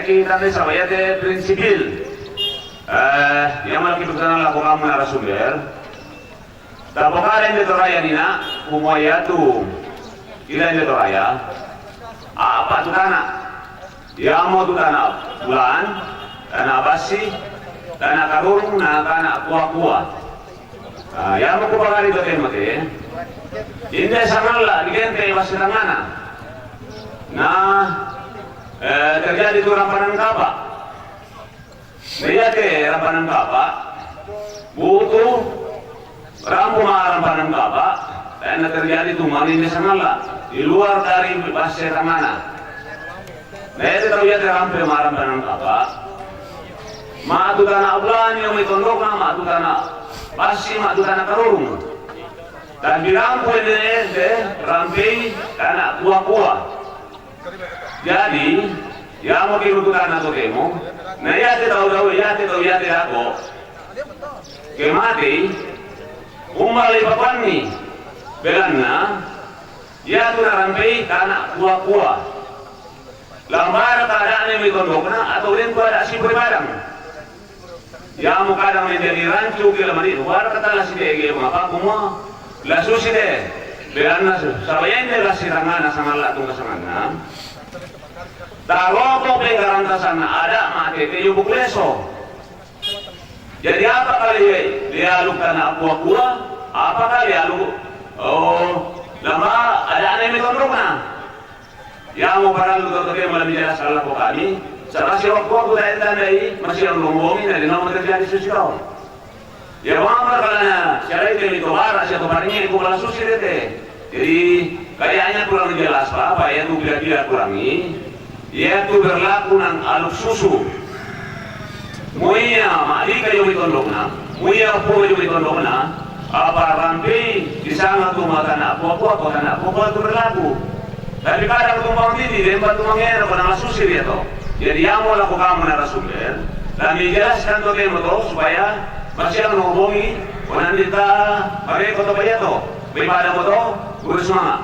kita nih sama ya teh prinsipil. Yang malaki berkenan laku kamu narasumber. Tapokaren dito raya nina, kumaya tu. Ilan dito raya? Apa tu tanah? Yang mau tu tanah bulan, tanah basi, tanah karung, tanah kuah-kuah. Yang mau kupakari itu temate. Hindi sangat lah, digente masih tangana. Nah, terjadi itu rampanan kapa. Melihat rampanan kapa, butuh rampu rampanan kapa, karena terjadi itu ini sangat lah di luar dari masih tangana. Nah, itu tahu ya rampu rampanan kapa. Matu tanah bulan yang mitondok na matu tanah basi, matu tanah karung. Dan di rampu ini rampai tanah kuah-kuah. Jadi, yang mau kirutukan atau demo, nah ya tahu ya aku, kemati, umbali papan nih, belanna, ya tu rampai tanah kuah-kuah. Lambar keadaan yang mitondokna atau lain ada si berbarang. Yang mau kadang menjadi rancu ke lemari, luar kata lah si dege mengapa kumah. Lasu si deh, belanna sabayan deh lah si tangana sama lah tunggu samana. Taroto pelenggaran sana ada mati ke yubuk leso. Jadi apa kali dia lu karena kuah-kuah? Apa kali lu? Oh, lama ada aneh mitondokna. Yang mau barang lu terkait malam jelas salah kok kami. Salah si waktu dari tandai masih yang ngomongin dari nomor terjadi sosial. Ya bang kalanya cara itu barang atau barangnya itu malah susi deh. Jadi kayaknya kurang jelas apa ya tuh bila-bila kurangi. Yaitu berlaku nang aluk susu. Muia mali kayo mitondokna, muia po kayo mitondokna, apa rampi di sana tuh mata nak apa itu berlaku. Tapi kadang tuh mau ini lempar tuh mangera pada susi dia toh. Jadi yang mau lakukan narasumber dan dijelaskan tuh demo toh supaya masih yang ngomongin, nanti kita mereka toh bayar toh, beribadah toh, urus semangat.